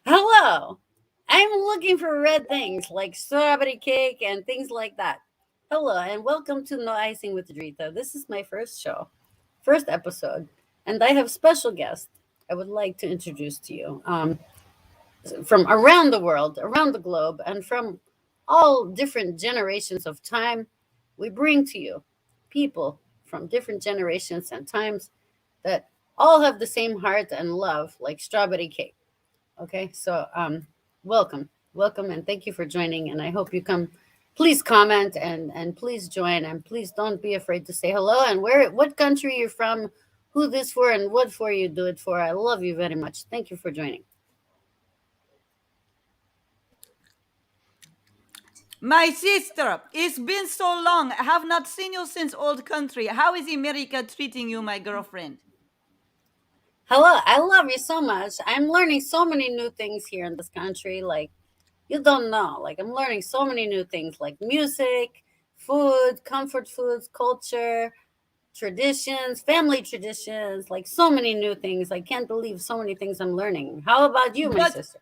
Hello. I'm looking for red things like strawberry cake and things like that. Hello and welcome to No Icing with Dritta. This is my first show, first episode, and I have special guest I would like to introduce to you from around the world, around the globe, and from all different generations of time. We bring to you people from different generations and times that all have the same heart and love like strawberry cake. Okay, so welcome, welcome, and thank you for joining. And I hope you come. Please comment and please join and please don't be afraid to say hello and what country you're from, who this for, and what for you do it for. I love you very much. Thank you for joining. My sister, it's been so long. I have not seen you since old country. How is America treating you, my girlfriend? Hello, I love you so much. I'm learning so many new things here in this country. Like you don't know. Like I'm learning so many new things, like music, food, comfort foods, culture, traditions, family traditions, like so many new things. I can't believe so many things I'm learning. How about you, my But sister?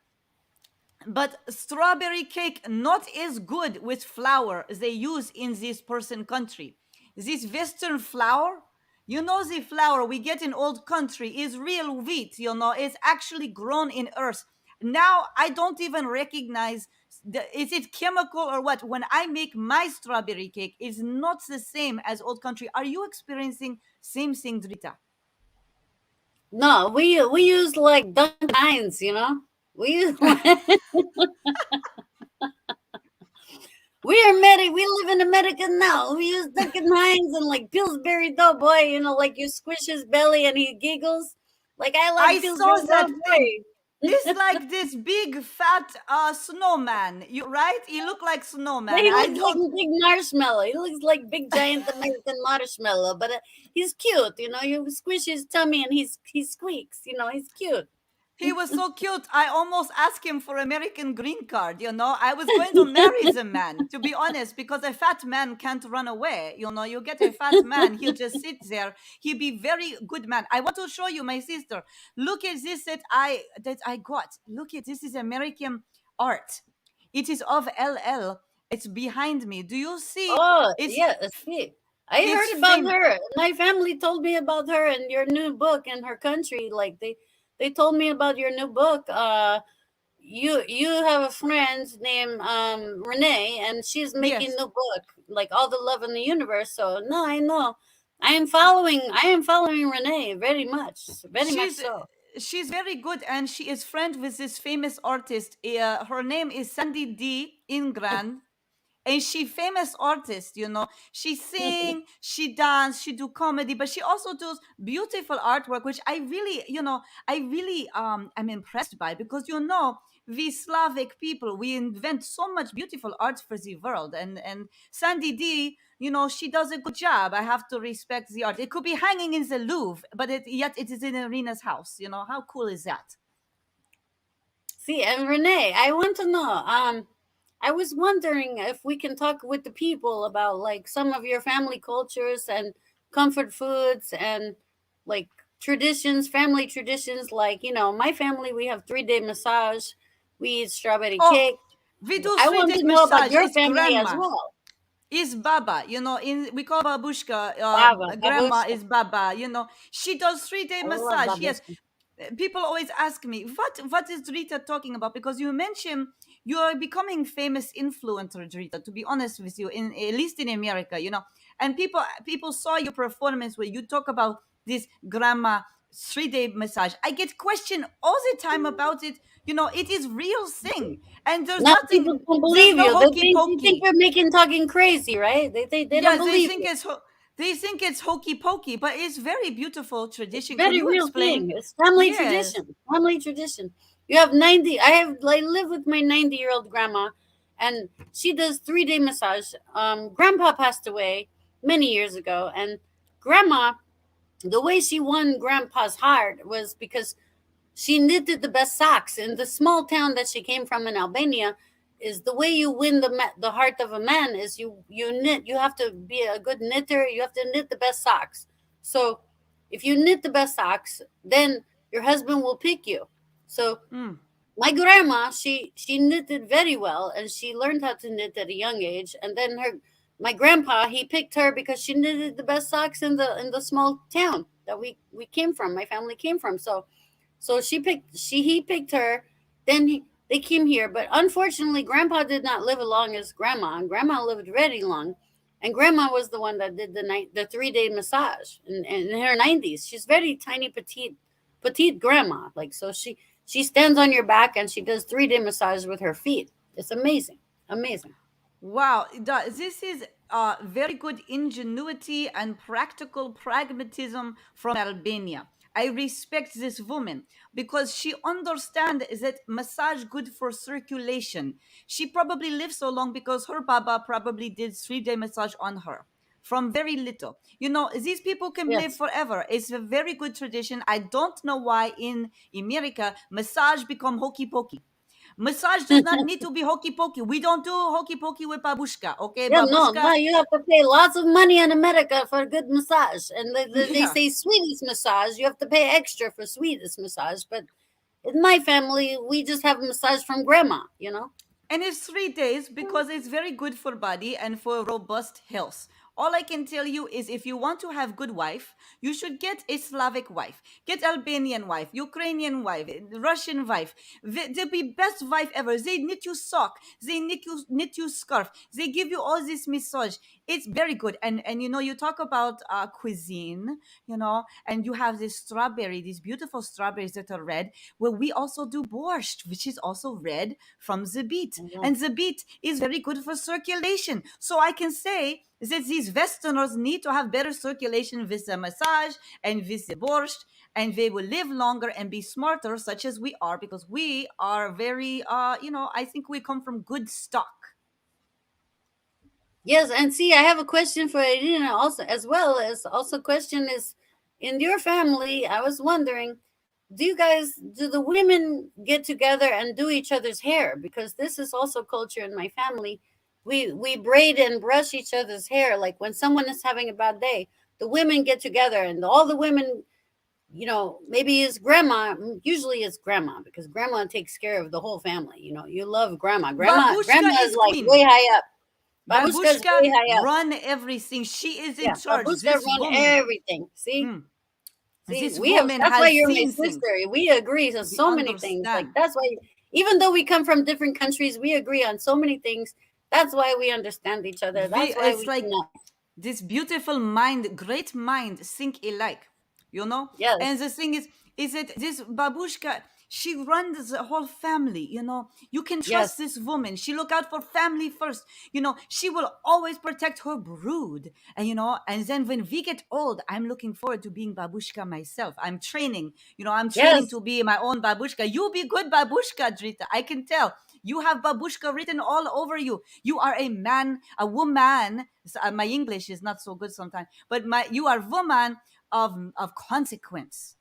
but strawberry cake not as good with flour they use in this person country. This Western flour, the flour we get in old country is real wheat. It's actually grown in earth. Now I don't even recognize is it chemical or what. When I make my strawberry cake, it's not the same as old country. Are you experiencing same thing, Drita? No, we use like Dunkin' Hines, you know. We use we are medic. We live in America now. We use Dunkin' Hines and like Pillsbury Doughboy. You know, like you squish his belly and he giggles. Like I like I saw Pillsbury that thing. Doughboy. It's like this big fat snowman. You right? He look like snowman. He I looks like don't. a big marshmallow. He looks like big giant American marshmallow, but he's cute. You know, you squish his tummy and he squeaks. You know, he's cute. He was so cute. I almost asked him for American green card. I was going to marry the man, to be honest, because a fat man can't run away. You get a fat man, he'll just sit there. He'll be very good man. I want to show you, my sister. Look at this that I got. Look at this is American art. It is of LL. It's behind me. Do you see? Oh It's yeah, sweet. I it's heard about fame. her. My family told me about her and your new book and her country. Like they told me about your new book. You have a friend named Renee, and she's making Yes. new book like all the love in the universe. So no, I know. I am following Renee very much She's so. she's very good, and she is friend with this famous artist. Her name is Sandy D. Ingran, and she famous artist. She sing, she dance, she do comedy, but she also does beautiful artwork, which I really am impressed by, because we Slavic people, we invent so much beautiful art for the world, and Sandy D, she does a good job. I have to respect the art. It could be hanging in the Louvre, but yet it is in Irina's house. How cool is that? See, and Renee, I want to know. I was wondering if we can talk with the people about like some of your family cultures and comfort foods and like traditions, family traditions. Like my family, we have 3 day massage. We eat strawberry Oh, cake. we do I want 3 day to know about massage. your It's family as grandma. well. Is Baba, in we call babushka, Baba, grandma babushka. is Baba, she does 3 day I love massage. Yes, babushka. people always ask me what is Rita talking about, because you mentioned you are becoming famous influencer, Rita. To be honest with you, in at least in America, and people saw your performance where you talk about this grandma 3 day massage. I get questioned all the time about it. It is real thing, and Now people don't there's believe no you. hokey They think pokey. you're making talking crazy, right? They don't Yes, believe you. they think it's hokey pokey, but it's very beautiful It's tradition. Could very you real explain? thing. It's family Yes. tradition. Family tradition. You have 90. I live with my 90-year-old grandma, and she does 3 day massage. Grandpa passed away many years ago, and grandma, the way she won grandpa's heart was because she knitted the best socks in the small town that she came from in Albania. Is the way you win the heart of a man is you knit. You have to be a good knitter. You have to knit the best socks. So if you knit the best socks, then your husband will pick you. So Mm. my grandma, she knitted very well, and she learned how to knit at a young age. And then my grandpa, he picked her because she knitted the best socks in the small town that we came from. My family came from. So he picked her. Then they came here, but unfortunately, Grandpa did not live as long as Grandma, and Grandma lived very long. And Grandma was the one that did the 3 day massage in her 90s. She's very tiny, petite grandma. Like, so she stands on your back and she does 3 day massage with her feet. It's amazing, amazing. Wow, this is very good ingenuity and practical pragmatism from Albania. I respect this woman because she understands that massage good for circulation. She probably lived so long because her baba probably did 3 day massage on her from very little. You know, these people can live Yes. forever. It's a very good tradition. I don't know why in America massage become hokey pokey. Massage does not need to be hokey pokey. We don't do hokey pokey with babushka. Okay, Yeah, no, babushka. no, you have to pay lots of money in America for a good massage. And they Yeah. say Swedish massage, you have to pay extra for Swedish massage. But in my family, we just have a massage from grandma, you know? And it's 3 days because it's very good for body and for robust health. All I can tell you is if you want to have good wife, you should get a Slavic wife, get Albanian wife, Ukrainian wife, Russian wife. The best wife ever. They knit you sock, they knit you scarf, they give you all this massage. It's very good. And you know, you talk about cuisine, you know, and you have this strawberry, these beautiful strawberries that are red. Well, we also do borscht, which is also red from the beet. Mhm. And the beet is very good for circulation. So I can say that these Westerners need to have better circulation with the massage and with the borscht, and they will live longer and be smarter, such as we are, because we are very, I think we come from good stock. Yes, and see, I have a question for Irina also, as well as also question is, in your family, I was wondering, do the women get together and do each other's hair? Because this is also culture in my family. We braid and brush each other's hair. Like when someone is having a bad day, the women get together and all the women, maybe it's grandma. Usually it's grandma because grandma takes care of the whole family. You love grandma. Babushka Grandma is is like way queen. high up. Babushka is Babushka way high up. run everything. She is in Yeah, charge. Babushka This run woman, everything. See, mm, see, this we have. woman That's why has you're my seen sister. things. We agree on We so many things. Like understand. that's why, even though we come from different countries, we agree on so many things. That's why we understand each other. That's why It's we like connect. this beautiful mind, great mind, think alike, you know. And Yes, the thing is that this babushka, she runs the whole family, you know. You can trust yes, this woman. She look out for family first, you know. She will always protect her brood, and you know. And then when we get old, I'm looking forward to being babushka myself. I'm training, you know. I'm training yes, to be my own babushka. You be good babushka, Drita. I can tell. You have babushka written all over you. You are a man, a woman. My English is not so good sometimes, but you are woman of consequence.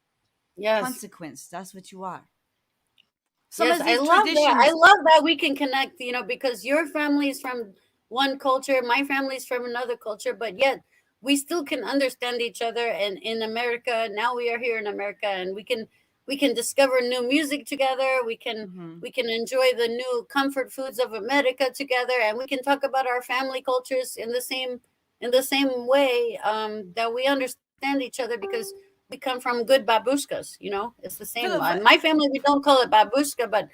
yes. Consequence. That's what you are. Some Yes, of I these love that. I traditions. love that we can connect, because your family is from one culture, my family is from another culture, but yet we still can understand each other. And in America, now we are here in America, and we can discover new music together. We can Mhm. we can enjoy the new comfort foods of America together, and we can talk about our family cultures in the same way, that we understand each other because we come from good babushkas. It's the same. Well, In my family, we don't call it babushka, but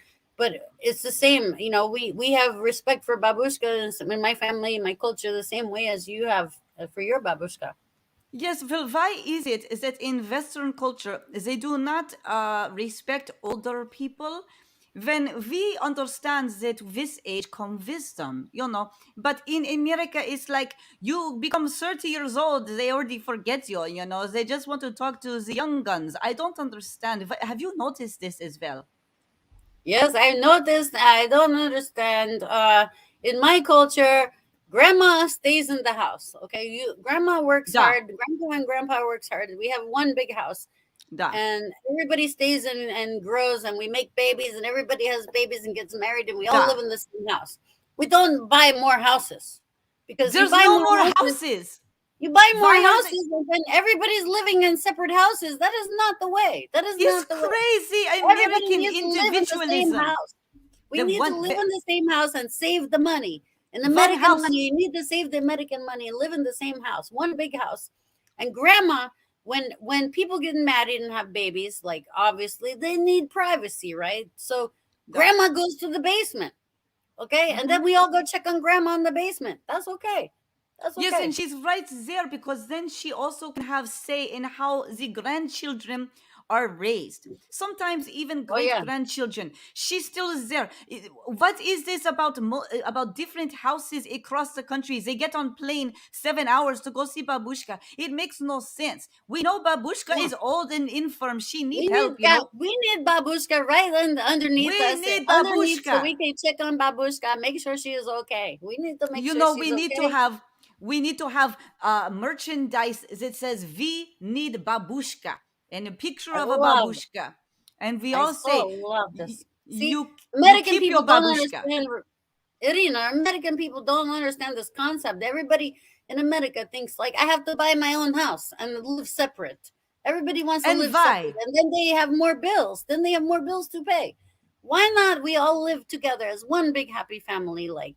it's the same. We have respect for babushka in my family, my culture, the same way as you have for your babushka. yes, well, why is it is that in Western culture they do not respect older people? When we understand that with age come wisdom, you know, but in America it's like you become 30 years old, they already forget you, you know, they just want to talk to the young guns. I don't understand. Have you noticed this as well? Yes, I noticed. I don't understand. In my culture, grandma stays in the house. Okay, grandma works Da, hard. Grandpa and grandpa works hard. We have one big house, da, and everybody stays in and grows, and we make babies, and everybody has babies and gets married, and we all live da. in the same house. We don't buy more houses because you There's buy no more more houses. houses. You buy more Why are they? houses and then everybody's living in separate houses. That is not the way. That is It's not the way. crazy Everybody American needs to live in the same individualism. house. We The need to one, live in the same house and save the money. And one American house. money, you need to save the American money and live in the same house, one big house. And grandma, when people get married and have babies, like obviously they need privacy, right? So Duh. grandma goes to the basement, okay? And Mhm. then we all go check on grandma in the basement. That's okay. That's Yes, and okay. she's right there because then she also can have say in how the grandchildren are raised. Sometimes even Oh great yeah. grandchildren. She still is there. What is this about about different houses across the country? They get on plane 7 hours to go see babushka. It makes no sense. We know babushka Yeah. is old and infirm. She need We need help, you know. we need babushka right underneath We us, need underneath, so we babushka. can check on babushka, make sure she is okay. We need to make You sure know, she's okay. we need to have merchandise that says "We need babushka" and a picture I of a love babushka, and we I all so say, love this. See, You American keep your people don't babushka." understand. Iryna, American people don't understand this concept. Everybody in America thinks like I have to buy my own house and live separate. Everybody wants to And live separate, why? and then they have more bills. Then they have more bills to pay. Why not? We all live together as one big happy family, like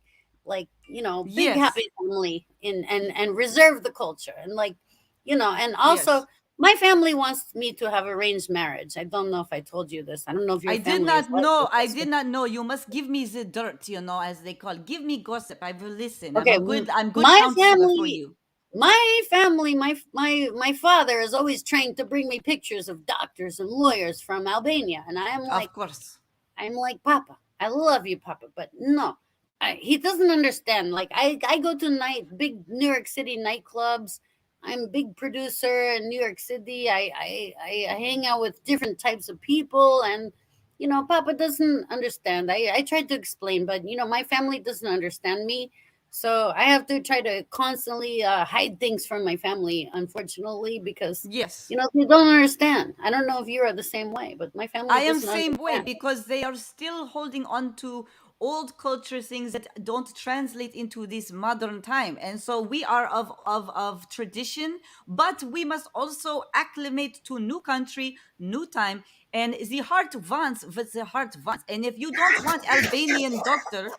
big Yes, happy family, and reserve the culture and and also yes. my family wants me to have arranged marriage. I don't know if I told you this. I don't know if your I did family is not like know. this I also. did not know. You must give me the dirt, you know, as they call. Give me gossip. I will listen. Okay, I'm good my counselor for family, you. my father is always trying to bring me pictures of doctors and lawyers from Albania, and Of course. I'm like, Papa, I love you, Papa, but no, he doesn't understand. Like I go to big New York City nightclubs. I'm a big producer in New York City. I hang out with different types of people, and Papa doesn't understand. I tried to explain, but my family doesn't understand me. So I have to try to constantly hide things from my family, unfortunately, because Yes. they don't understand. I don't know if you are the same way, but my family I am doesn't same way understand. because they are still holding on to old culture things that don't translate into this modern time. And so we are of tradition, but we must also acclimate to new country, new time. And the heart wants what the heart wants. And if you don't want Albanian doctor,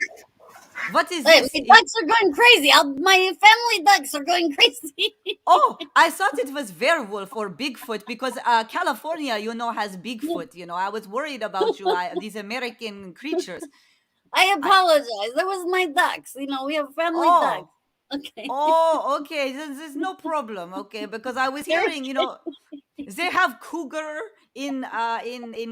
what is Hey, this? my ducks are going crazy. My family ducks are going crazy. Oh, I thought it was werewolf or Bigfoot because California, you know, has Bigfoot. You know, I was worried about you, these American creatures. I I apologize. That was my ducks. We have family ducks. oh Okay. oh okay. There's no problem. Okay, because I was They're hearing, you know, they have cougar in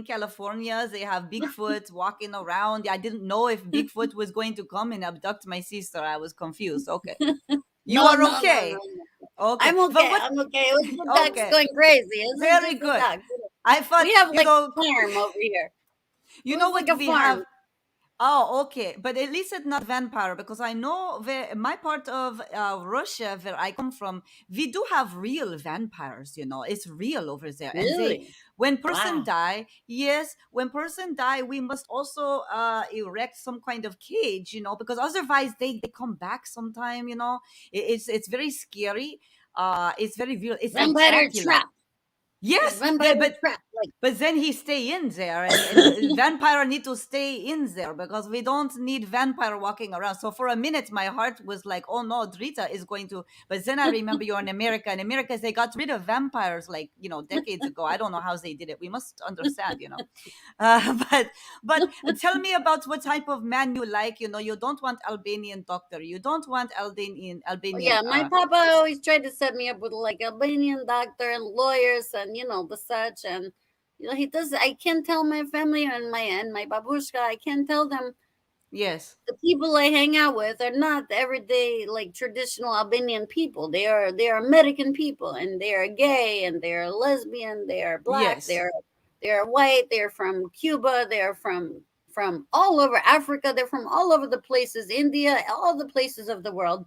California. They have Bigfoot walking around. I didn't know if Bigfoot was going to come and abduct my sister. I was confused. Okay, you no, are no, no, no, okay. no. Okay, I'm but okay. what? I'm okay. It was the ducks Okay, going crazy. It was very just the good. ducks. I We thought, have you like know, a farm over here. It you know was like what a we have. farm. Oh, okay. But at least it's not vampire because I know my part of Russia, where I come from, we do have real vampires. You know, it's real over there. And they, Really? when person Wow. die, yes, when person die, we must also erect some kind of cage. You know, because otherwise they come back sometime. You know, it's very scary. It's very real. It's like Vampire Dracula. trap. It's Yes, vampire but trap. Like then he stay in there, and vampire need to stay in there because we don't need vampire walking around. So for a minute, my heart was like, "Oh no, Drita is going to." But then I remember you're in America. In America, they got rid of vampires like decades ago. I don't know how they did it. We must understand, but tell me about what type of man you like. You know, you don't want Albanian doctor. You don't want oh Albanian. yeah, my papa always tried to set me up with like Albanian doctor and lawyers and the such, and he does. I can't tell my family and my babushka. I can't tell them Yes, the people I hang out with are not everyday like traditional Albanian people. They are American people, and they are gay, and they are lesbian, they are black, yes, they are white, they're from Cuba, they're from all over Africa, they're from all over the places, India, all the places of the world.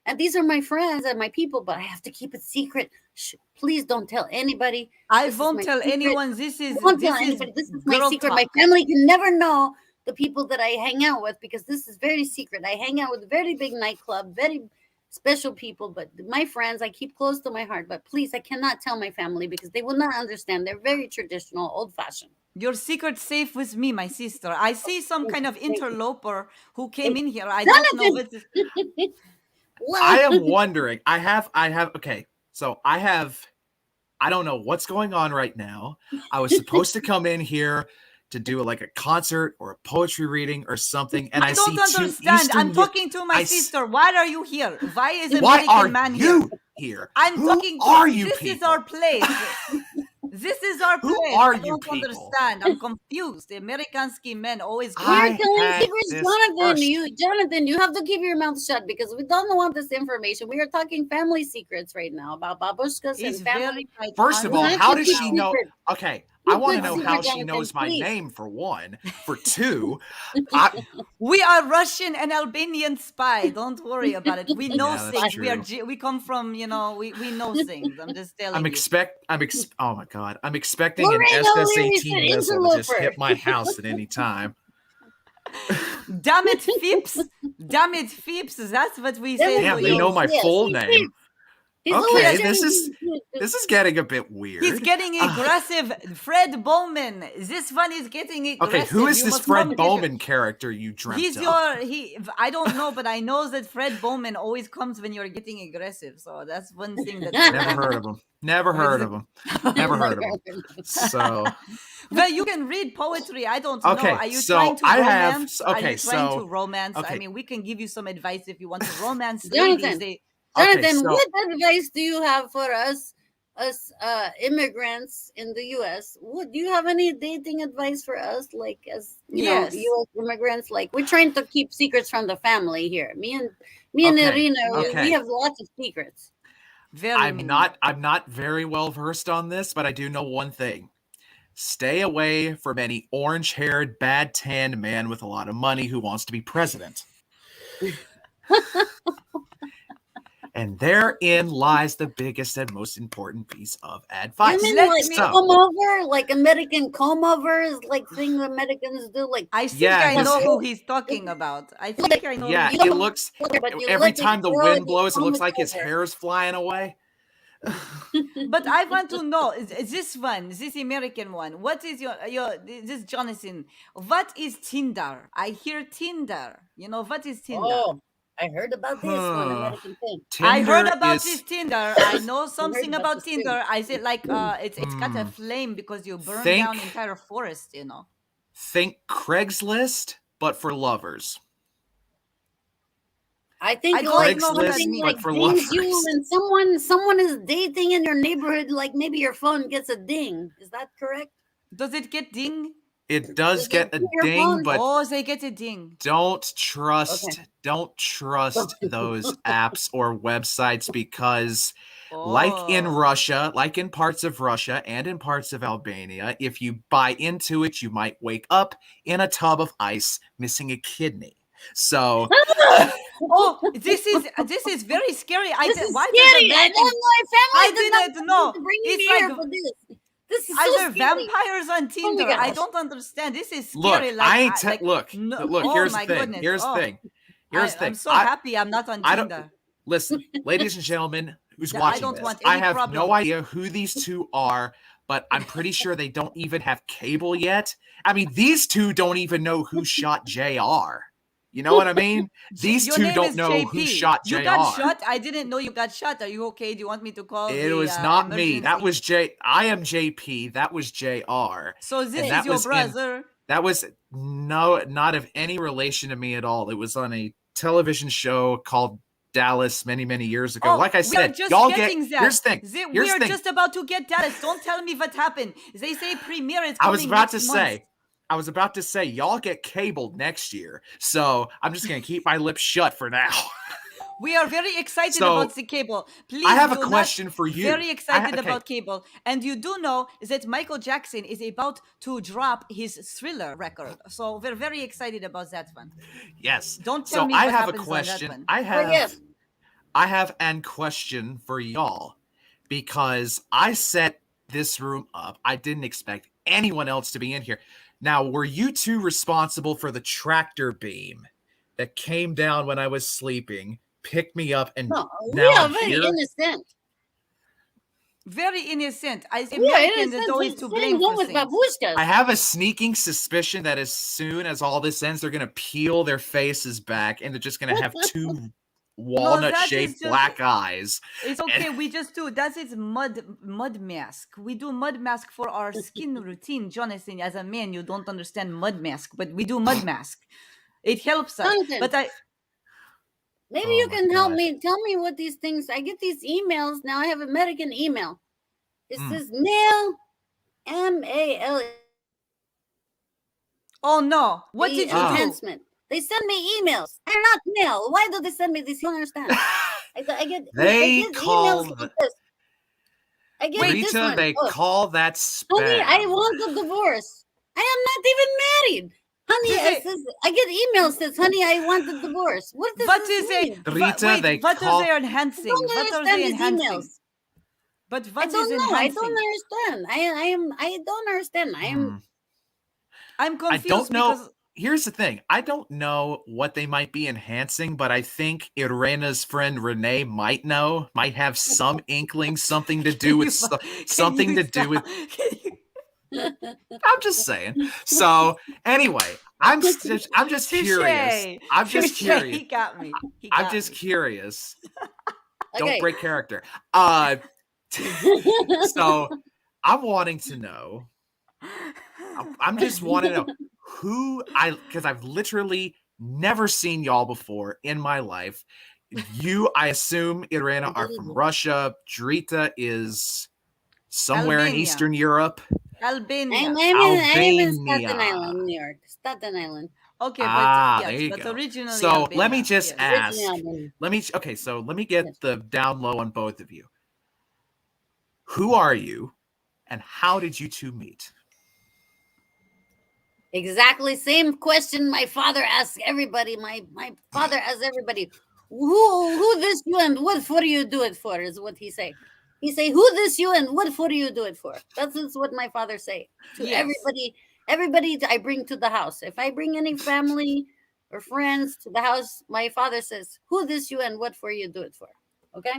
And these are my friends and my people, but I have to keep it secret. Shh, please don't tell anybody. I This is won't my tell secret. anyone. This is Don't tell this is anybody. This is my girl secret. My talk. family can never know the people that I hang out with because this is very secret. I hang out with very big nightclub, very special people, but my friends I keep close to my heart. But please, I cannot tell my family because they will not understand. They're very traditional, old fashioned. Your secret's safe with me, my sister. I see some Thank kind you. of Thank you. interloper who came Hey, in here. I don't know Jonathan. what is. I Well, am wondering. Okay. So I don't know what's going on right now. I was supposed to come in here to do like a concert or a poetry reading or something, and I I don't see two understand. I'm Eastern. talking to my I sister. Why are you here? Why is why American are man here? you here? I'm Who talking to. are you This is our people? place. This is our Who place. are I you don't people? understand. I'm confused. The Americansky men always we go. are I telling had secrets, this Jonathan. first. You have to keep your mouth shut because we don't want this information. We are talking family secrets right now about babushkas He's and very family. right First on of We all, the have how to does keep she now. know? secrets. Okay, I Keep want to good know Okay. how secret, she Jonathan. knows my Please. name for one. For two, I We are Russian and Albanian spy. Don't worry about it. We know yeah, that's things. We are. true. We come from. We know things. I'm just telling you. Oh my god, I'm expecting an Lorraine O'Leary said SS-18 missile to just interloper. hit my house at any time. Damn it, Phipps. Damn it, Phipps. That's what we say David to Damn, they you. know Phipps, my yes, full he name. Phipps. He's always Okay, Yes, this trying is to. this is getting a bit he's weird. getting aggressive. Fred Bowman. This one is getting Okay, who aggressive. is You this must come Fred get your. Bowman character you dreamt He's up? your he. I don't know, but I know that Fred Bowman always comes when you're getting aggressive. So that's one thing that you Never heard remember. of him. Never heard of him. Never heard of him. So Well, you can read poetry. I don't know. okay, Are you trying so to I have romance? Are you okay, trying so to romance? I okay, mean, we can give you some advice if you want to romance ladies. Jonathan, They okay, Jonathan, so what advice do you have for us immigrants in the U.S.? Would do you have any dating advice for us, like as yes, U.S. immigrants? Like we're trying to keep secrets from the family here. Me and okay, Iryna, we yes, okay. have lots of secrets. very many. I'm not very well versed on this, but I do know one thing. Stay away from any orange-haired, bad tanned man with a lot of money who wants to be president. And therein lies the biggest and most important piece of You advice. mean Let like me. So, comb over, like American comb overs, like thing Americans do, like I think yeah, I like his know who oh, he's talking about. I like think I know who yeah, you it he's. don't looks but you every let it time the grow, wind you blows, it comb looks it like his over. hair is flying away. But I want to know is this one, this American one. What is your this Jonathan? What is Tinder? I hear Tinder. You know what is Tinder? Oh, I heard about this one Huh. American thing. I heard Tinder about this is Tinder. I know I heard something about about this too. Tinder. I said like it's got a hmm, flame because you burn down think entire forest, you know. think Craigslist, but for lovers. I I think don't like know what that Craigslist, something means. like but for dings you lovers. when someone is dating in your neighborhood, like maybe your phone gets a ding. Is that correct? Does it get ding? It does Does it get a ding your ding, phone? but Oh, they get a ding. Okay. don't trust those apps or websites because Oh. like in parts of Russia and in parts of Albania, if you buy into it, you might wake up in a tub of ice missing a kidney. So, Oh, this is very scary. This is Why does scary. I American don't know. My I family did not didn't want me know. to bring It's me like here for this. This is are so there scary. vampires on Oh my Tinder? I gosh. don't understand. This is look, scary. Like I ain't like no. look, Oh here's the my thing. goodness. Here's the Oh, thing. Here's the I'm thing. so happy I'm not on I don't Tinder. listen, ladies and gentlemen who's I watching don't this. want I any have no problems. idea who these two are, but I'm pretty sure they don't even have cable yet. I mean, these two don't even know who shot JR. You know what I mean? These Your two name don't is know who JP. shot You got JR. shot. I didn't know you got shot. Are you okay? Do you want me to call It the was not me. That emergency? was J. I am JP. That was JR. So And this is that your was in brother. that was no not of any relation to me at all. It was on a television show called Dallas many years ago. Oh, Like I we are said, just y'all get getting that. here's the thing. We Here's are the thing. just about to get Dallas. Don't tell me what happened. They say premiere is I was coming about next to month. say, y'all get cabled next year. So I'm just gonna keep my lips shut for now. We are very excited So about the cable. I Please have a do not. question for you. Very excited Okay. about cable. And you do know that Michael Jackson is about to drop his Thriller record. So we're very excited about that one. Yes. Don't tell So me I what have a happens on that question. one. Oh yeah. I have an question for y'all because I set this room up. I didn't expect anyone else to be in here. Now, were you two responsible for the tractor beam that came down when I was sleeping, picked me up, and No, we now are I'm very here. innocent. Very innocent. As We are Americans, it's innocent. always We're to sitting blame home for with things. babushkas. I have a sneaking suspicion that as soon as all this ends, they're gonna peel their faces back, and they're just gonna have two walnut-shaped just- black eyes. It's okay. We just do that's its mud mask. We do mud mask for our skin routine. Jonathan, as a man, you don't understand mud mask, but we do mud mask. It helps us. Jonathan, But maybe Oh you my can help God. me. Tell me what these things. I get these emails now. I have American email. It Mm. says mail, MAL oh no, what did you do? enhancement. They send me emails. They're not mail. Why do they send me this? You don't understand. I get They emails call like this. I get this Rita, one. they Oh, call that honey, I spam. want a divorce. I am not even married. Honey, Did it they- says, I get emails says, honey, I want a divorce. What does What this is a mean? Rita, wait, they what call- are they I enhancing? don't What are understand they these enhancing? emails. But I what don't is know. I enhancing? don't understand. I don't understand. I am. I'm I confused don't know. because Here's the thing. I don't know what they might be enhancing, but I think Iryna's friend Renee might know, might have some inkling, something to do with something to do with. I'm just saying. So anyway, I'm just curious. I'm just curious. He got me. I'm just curious. Don't Okay. break character. So I'm wanting to know. I'm just wanting to know because I've literally never seen y'all before in my life. I assume, Iryna, are from Russia. Dritta is somewhere in Albania. Eastern Europe. Albania. I'm in Staten Albania. Island, New York. Staten Island. Okay, but There yes, you but go. originally So Albania. let me just yes. ask. Originally Albania. So let me get Yes. the down low on both of you. Who are you, and how did you two meet? Exactly same question my father asks everybody. My father asks everybody, who this you and what for you do it for, is what he say. He say, who this you and what for you do it for. That's what my father say to Yes. everybody I bring to the house. If I bring any family or friends to the house, my father says, who this you and what for you do it for. Okay.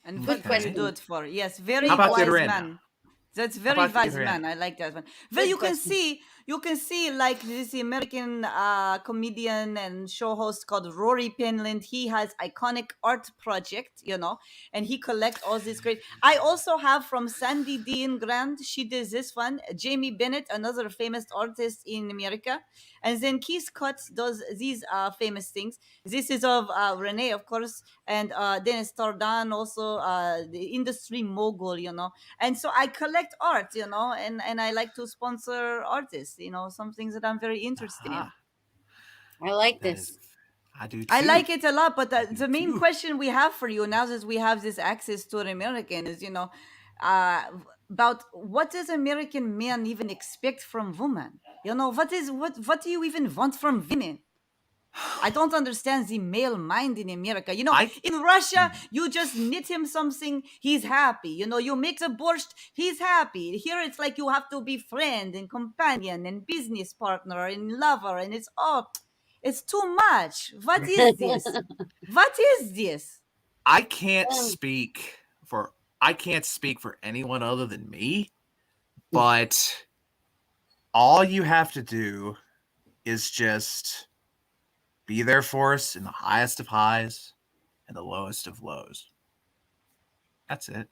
And Good what do you question. do it for? Yes, very How about wise Iryna? man. That's very about wise Iryna? man. I like that one. Well, Good you can question. see like this American comedian and show host called Rory Penland. He has iconic art project, and he collect all this great. I also have from Sandy Dean Grant. She does this one. Jamie Bennett, another famous artist in America, and then Keith Cutts does these famous things. This is of Renee, of course, and Dennis Tardan, also the industry mogul, and so I collect art, and I like to sponsor artists, some things that I'm very interested in. I like That this. is, I do too. I like it a lot, but I the do main too. question we have for you now, is we have this access to an American, is about what does American men even expect from women? What do you even want from women? I don't understand the male mind in America. In Russia, you just knit him something, he's happy. You make the borscht, he's happy. Here, it's like you have to be friend and companion and business partner and lover, and it's too much. What is this? What is this? I can't speak for anyone other than me, but all you have to do is just be there for us in the highest of highs and the lowest of lows. That's it.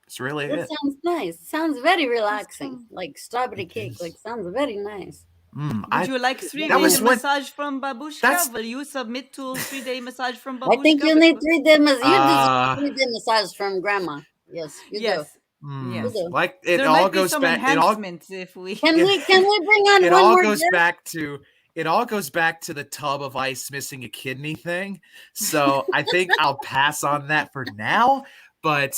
It's really That it. sounds nice. Sounds very relaxing. sounds- Like strawberry It cake. is. Like sounds very nice. Would you like 3 That days was when- massage from Babushka? That's- Will you submit to 3-day massage from Babushka? I think you need 3-day massage. You Uh, deserve 3-day massage from grandma. Yes, you Yes. You do. Like it There all might be goes some back. It all enhancements if we. Can we bring on it one all more goes guest? back to the tub of ice missing a kidney thing. So I think I'll pass on that for now. But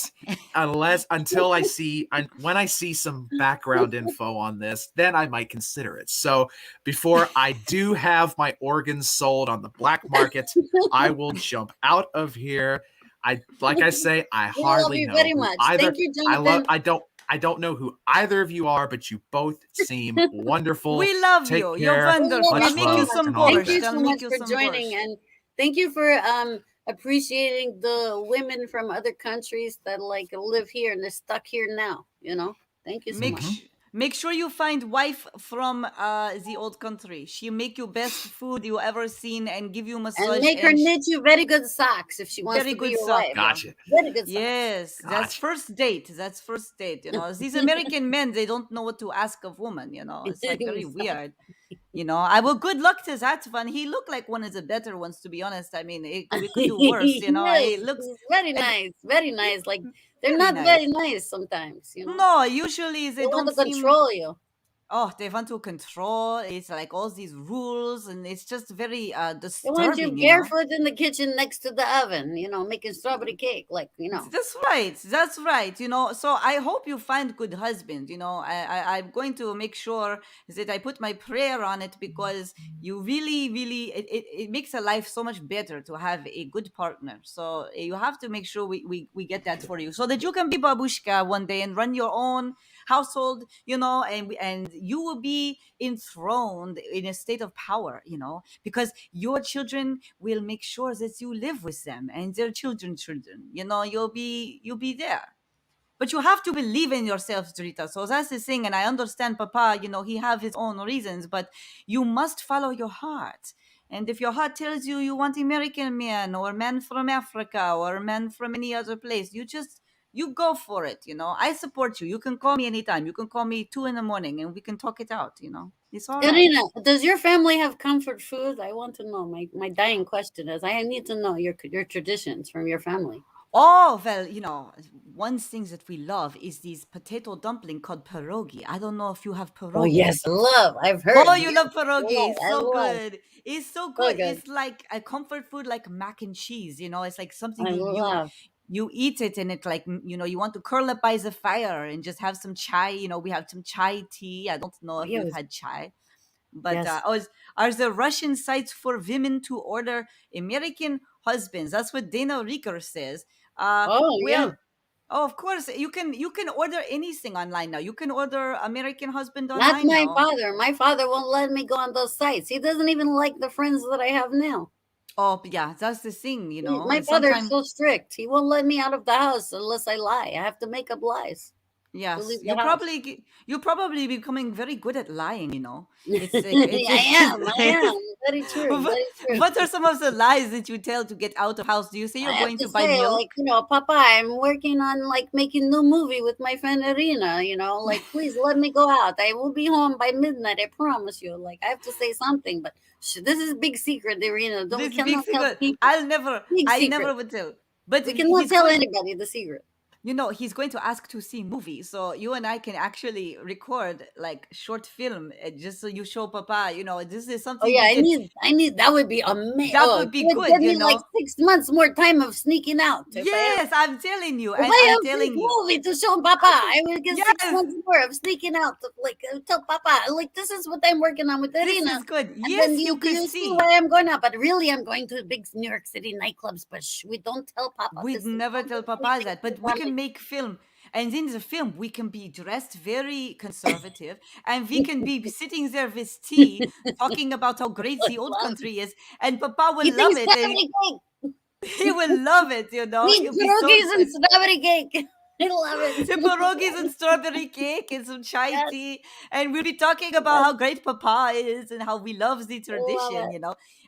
until I see when I see some background info on this, then I might consider it. So before I do have my organs sold on the black market, I will jump out of here. I say I We love hardly you know very who much. either. Thank you, Jonathan. I don't know who either of you are, but you both seem wonderful. We love Take you. You're care. wonderful. Much We'll make you love some and all the Thank you borscht. best. so I'll much make you for some joining, borscht. and thank you for appreciating the women from other countries that like live here and they're stuck here now. Thank you so Make much. Hmm. sh- make sure you find wife from the old country. She make you best food you ever seen and give you And massage make her and knit you very good socks if she wants very to be good your sock. wife. Yeah. Gotcha. Very good socks. Yes, that's Gotcha. first date. That's first date. These American men, they don't know what to ask of women. It's like very Exactly. weird. I will good luck to that one. He looked like one of the better ones, to be honest. I mean, we could do worse. He Yes, looks he's very and nice, very nice. Like they're very not very nice. nice sometimes. No, usually They they want don't to seem. control you. Oh, they want to control. It's like all these rules, and it's just very They want you disturbing. barefoot in the kitchen next to the oven, making strawberry cake. Like. That's right. That's right. So I hope you find good husband. I'm going to make sure that I put my prayer on it because you really, really, it makes a life so much better to have a good partner. So you have to make sure we get that for you so that you can be babushka one day and run your own household, and you will be enthroned in a state of power, because your children will make sure that you live with them and their children. You'll be there. But you have to believe in yourself, Drita. So that's the thing. And I understand Papa, he have his own reasons, but you must follow your heart. And if your heart tells you you want American man or man from Africa or man from any other place, you go for it. I support you. You can call me anytime. You can call me 2 in the morning and we can talk it out. It's all right. Irina, does your family have comfort food? I want to know. My dying question is I need to know your traditions from your family. Oh, well, one thing that we love is these potato dumpling called pierogi. I don't know if you have Oh pierogi. yes, I love. I've Oh, heard. you Yes, love pierogi. It's I so love. good. It's so So good. good. It's like a comfort food like mac and cheese. It's like something I love. you eat it and it's like, you want to curl up by the fire and just have some chai. We have some chai tea. I don't know Oh if you've yes, had chai. But yes. are the Russian sites for women to order American husbands? That's what Dana Rieker says. Oh Well, yeah. oh, of course you can order anything online now. You can order American husband Not online my now. father. My father won't let me go on those sites. He doesn't even like the friends that I have now. Oh, yeah, that's the thing. My father is Sometimes, so strict. He won't let me out of the house unless I lie. I have to make up lies to yes, leave the house. you probably becoming very good at lying. It's like I am. I am. Very true. what, Very true. what are some of the lies that you tell to get out of house? Do you say I you're have going to to buy say, like, milk? Papa, I'm working on like making new movie with my friend Iryna. Like, please let me go out. I will be home by midnight. I promise you. Like, I have to say something, but this is big secret, Iryna. Don't we This big cannot tell secret. people. I Big never secret. would tell. But We cannot he's tell going. anybody the secret. He's going to ask to see movies, so you and I can actually record like short film, just so you show Papa. This is Oh something yeah, we did. I need that would be amazing. That Oh, it would be would good. give me like 6 months more time of sneaking out Yes, I'm telling you, if and I I'm have this telling you. movie to show Papa. I will get six Yes, months more of sneaking out to like tell Papa like this is what I'm working on with this Iryna. is good. And then Yes, you you do could you see why see. I'm going out? But really, I'm going to big New York City nightclubs. But we don't tell Papa We'd this. never Don't tell do Papa anything that, to the but we can family. make film. And in the film, we can be dressed very conservative, and we can be sitting there with tea, talking about how great the old country is, and Papa will Eating love it, and strawberry cake, he will love it. eat He'll be so pierogies and excited. strawberry cake. I love it. The pierogies and strawberry cake and some chai Yes, tea, and we'll be talking about yes, how great Papa is and how we love the I love tradition. it.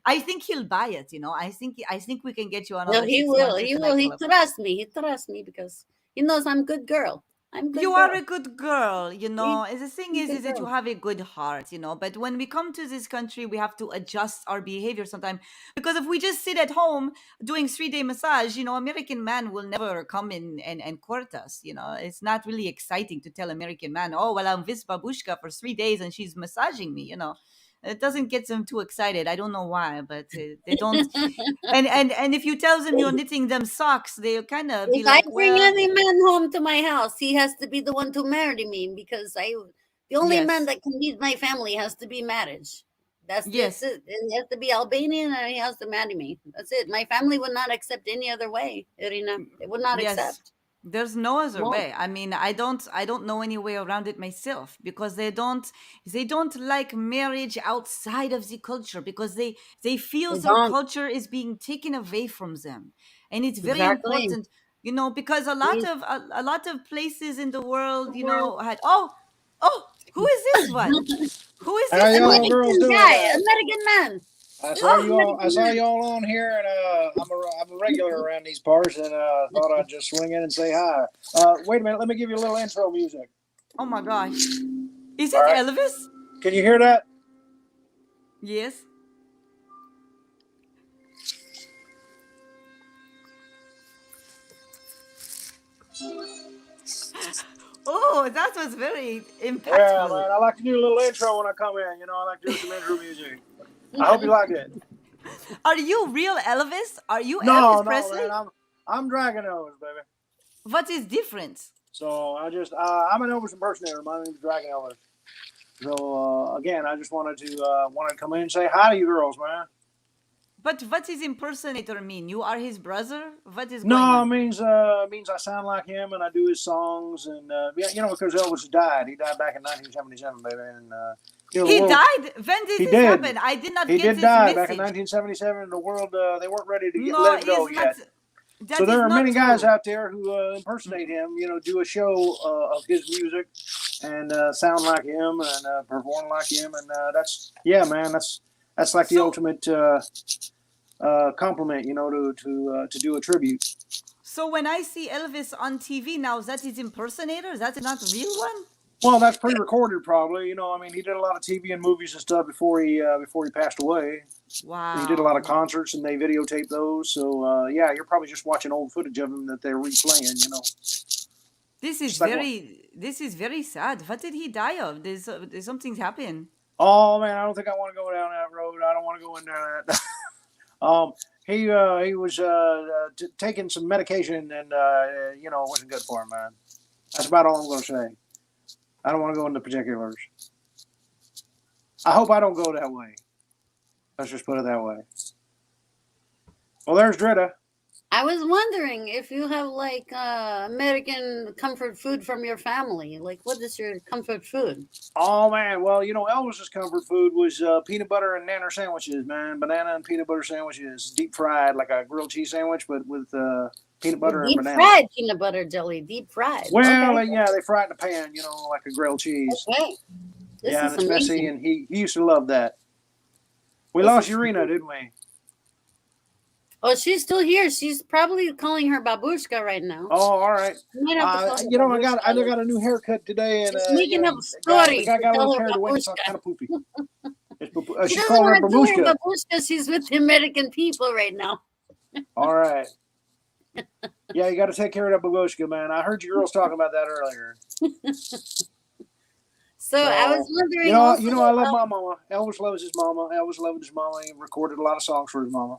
I think he'll buy it. I think we can get you Well, another he six will. months at He the will. He nightclub. trusts me. He trusts me because he knows I'm good girl. I'm good You are a girl. good girl. See? And the thing I'm is good that you girl. have a good heart. But when we come to this country, we have to adjust our behavior sometimes. Because if we just sit at home doing 3-day massage, American man will never come in and court us. It's not really exciting to tell American man, oh, well, I'm with babushka for 3 days and she's massaging me. It doesn't get them too excited. I don't know why, but they don't. And if you tell them you're knitting them socks, they'll kind of be If I like, bring well, any man home to my house, he has to be the one to marry me because the only man yes, that can lead my family has to be marriage. That's yes. it. He has to be Albanian and he has to marry me. That's it. My family would not accept any other way, Irina. They would not Yes, accept. There's no other Well, way. I mean, I don't know any way around it myself, because they don't like marriage outside of the culture, because they feel they their don't. culture is being taken away from them. And it's very Exactly. important, because a lot We, of a lot of places in the world, had, oh, who is this one? Who is How this y'all one? girls American doing guy, tonight? American man. I This saw is Oh, you all. I American saw man. you all on here, and I'm a regular around these parts, and thought I'd just swing in and say hi. Wait a minute. Let me give you a little intro music. oh my gosh. Is All it right. Elvis? Can you hear that? Yes. Oh, that was very Yeah, impactful. man. I like to do a little intro when I come in. I like to do some intro music. I hope you like it. Are you real Elvis? Are you No, Elvis no, Presley? man. I'm Dragon Elvis, baby. What is different? So I'm an Elvis impersonator. My name's Dragon Elvis. So again, I just wanted to come in and say hi to you girls, man. But what does impersonator mean? You are his brother? What is going No, on? it means I sound like him and I do his songs and yeah, because Elvis died. He died back in 1977, baby, and the He world died? When did he this did. happen? I did not He get did this die back in message. 1977. The world they weren't ready to No, let him go is not yet. So that is there are not many guys true. out there who impersonate him. Do a show of his music and sound like him and perform like him, and that's yeah, man. That's like the So ultimate compliment, to do a tribute. so when I see Elvis on TV now, that is impersonator? That is not real one? Well, that's pre-recorded, probably. He did a lot of TV and movies and stuff before he passed away. He did a lot of Wow. concerts, and they videotaped those. So yeah, you're probably just watching old footage of him that they're replaying. Just like what? This is very sad. What did he die of? There's something's happened. Oh man, I don't think I want to go down that road. I don't want to go in there. um, he was taking some medication, and it wasn't good for him, man. That's about all I'm going to say. I don't want to go into particulars. I hope I don't go that way. Let's just put it that way. Well, there's Dritta. I was wondering if you have like American comfort food from your family. Like, what is your comfort food? Oh man, well, Elvis's comfort food was peanut butter and nanner sandwiches, man. Banana and peanut butter sandwiches, deep fried like a grilled cheese sandwich, but with peanut butter and Deep banana. fried peanut butter jelly, deep fried. Well, Okay, yeah, they fry it in a pan, like a grilled cheese. okay. This Yeah, is and it's messy, amazing. and he used to love that. We This lost is Iryna, didn't we? Oh, she's still here. She's probably calling her babushka right now. Oh, all right. You might have to call her I babushka. got a new haircut today, and She's making up the stories guy to got a tell little her carried away. It's babushka. kind of poopy. She She's doesn't calling her want to tell her babushka. babushka. She's with the American people right now. All right. Yeah, you got to take care of that babushka, man. I heard you girls talking about that earlier. So I was So, wondering also. I love my mama. Elvis loves his mama. Elvis loved his mama. He recorded a lot of songs for his mama.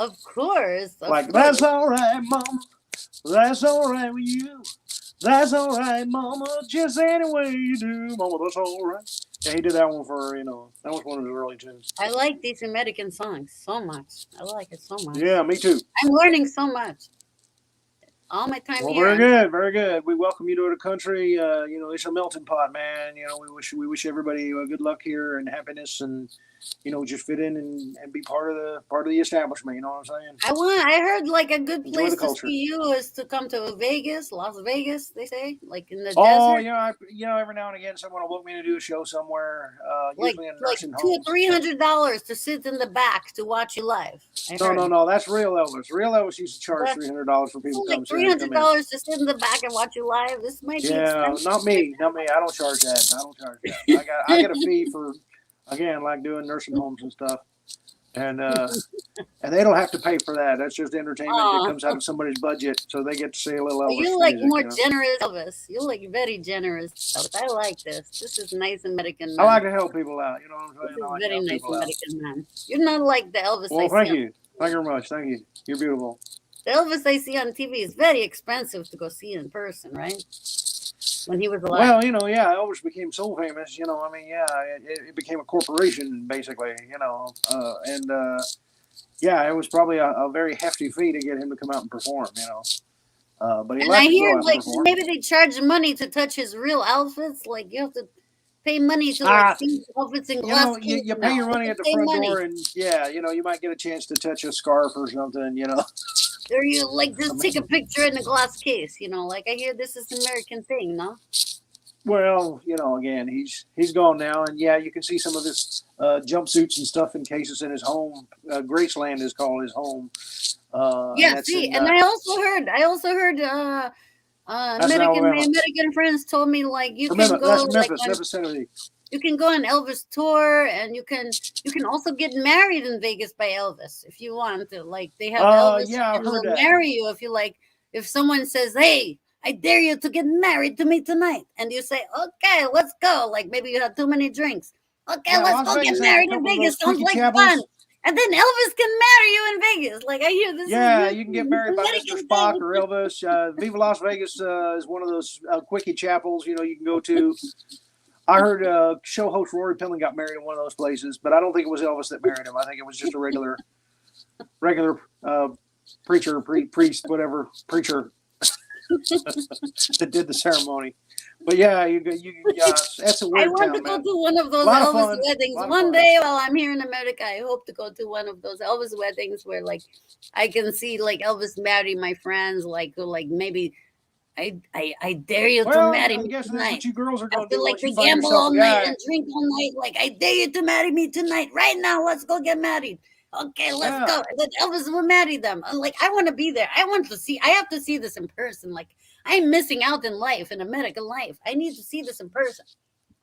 Of course. Like, that's all right, mama. That's all right with you. That's all right, mama. Just any way you do, mama. That's all right. Yeah, he did that one for, that was one of his early tunes. I like these American songs so much. I like it so much. Yeah, me too. I'm learning so much. All my time Well, here. very good, very good. We welcome you to the country. It's a melting pot, man. We wish everybody good luck here and happiness, and just fit in and be part of the establishment. You know what I'm saying? I heard like a good Enjoy place the to culture. see you is to come to Vegas, Las Vegas. They say like in the Oh, desert. every now and again, someone will book me to do a show somewhere. Like Usually in like nursing $200 homes. or $300 to sit in the back to watch you live. I heard. No. That's real Elvis. Real Elvis used to charge That's $300 for people to like come $300 to sit in the back and watch you live. This might be Yeah, expensive. not me. I don't charge that. I get a fee for, again, like doing nursing homes and stuff, and they don't have to pay for that. That's just entertainment that comes out of somebody's budget, so they get to see a little Elvis. You like music, more generous Elvis. You like very generous Elvis. I like this. This is nice American man. I like to help people out. You know what I'm This saying? is I like to very help nice people out. American man. You're not like the Elvis Well, I thank see. you very much. Thank you. You're beautiful. The Elvis I see on TV is very expensive to go see in person, right? When he was alive. Well, Elvis became so famous. It became a corporation basically. Yeah, it was probably a very hefty fee to get him to come out and perform. But he And I left to hear go out to like perform. maybe they charge money to touch his real outfits. Like you have to pay money to Ah, see his outfits in you glass know, you, cases you now. pay your You money have at to the pay front money. door, and yeah, you might get a chance to touch a scarf or something. Or you like just take a mean- picture in a glass case, like I hear this is an American thing, no? Well, again, he's gone now, and yeah, you can see some of his jumpsuits and stuff in cases in his home. Graceland is called his home. Yeah, And that's see, in and I also heard that's in My Alabama. American friends told me like you Or can go that's like Memphis, on Memphis, Tennessee. you can go on Elvis tour, and you can also get married in Vegas by Elvis if you want to. Like they have Elvis Yeah, I've and heard he'll that. marry you if you like. If someone says, "Hey, I dare you to get married to me tonight," and you say, "Okay, let's go," like maybe you had too many drinks. Okay, Yeah, let's Las go get Vegas has a married in couple of Vegas. those Sounds quickie like fun. chapels. And then Elvis can marry you in Vegas. Like I hear this Yeah, is you can get married by Mr. American Spock thing. or Elvis. Viva Las Vegas is one of those quickie chapels. You can go to. I heard show host Rory Pilling got married in one of those places, but I don't think it was Elvis that married him. I think it was just a regular preacher, priest, whatever preacher that did the ceremony. But yeah, that's a I weird want town, to go man. to one of A those lot of Elvis fun. weddings Lot of one fun. day while I'm here in America. I hope to go to one of those Elvis weddings where like I can see like Elvis marry my friends, like who like maybe I dare you to Well, marry I'm me guessing that's tonight. what you girls are going to After do like once they you find gamble yourself all a night guy. and drink all night, like I dare you to marry me tonight, right now. Let's go get married. Okay, let's Yeah. go. And then Elvis will marry them. I'm like, I want to be there. I have to see this in person. Like I'm missing out in life, in American life. I need to see this in person.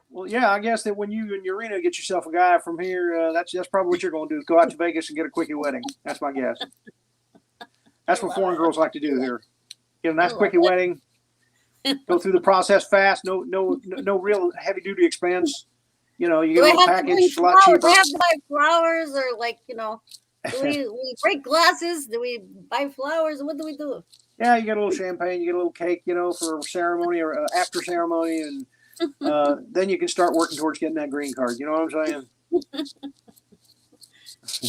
Well, yeah, I guess that when you and Iryna get yourself a guy from here, that's probably what you're going to do is go out to Vegas and get a quickie wedding. That's my guess. That's what foreign girls like to do here. Get a nice quickie wedding. Go through the process fast. No real heavy duty expense. You get a little package, a lot cheaper. Do we have to buy flowers or like do we break glasses? Do we buy flowers? What do we do? Yeah, you get a little champagne, you get a little cake, for ceremony or after ceremony, and then you can start working towards getting that green card. You know what I'm saying?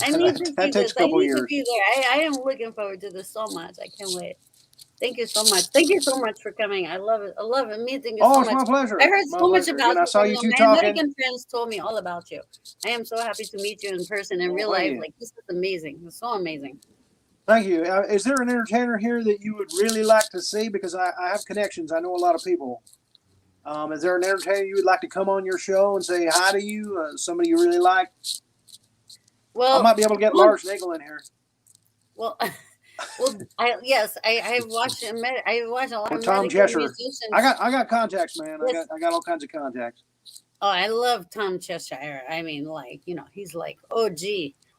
I need to see that takes this. a couple I need years. to be there. I am looking forward to this so much. I can't wait. Thank you so much. Thank you so much for coming. I love it. I love it. Meeting you so It's much. my pleasure. I heard My so much pleasure. about I you. saw you From two my talking. American friends told me all about you. I am so happy to meet you in person in real thank life. you. Like this is amazing. It's so amazing. Thank you. Is there an entertainer here that you would really like to see? Because I have connections. I know a lot of people. Is there an entertainer you would like to come on your show and say hi to you? Somebody you really like? Well, I might be able to get Lars Nagel in here. Well, I've watched a lot Or of Tom American Cheshire. musicians. I got contacts, man. Yes. I got all kinds of contacts. Oh, I love Tom Cheshire. I mean, like he's like OG,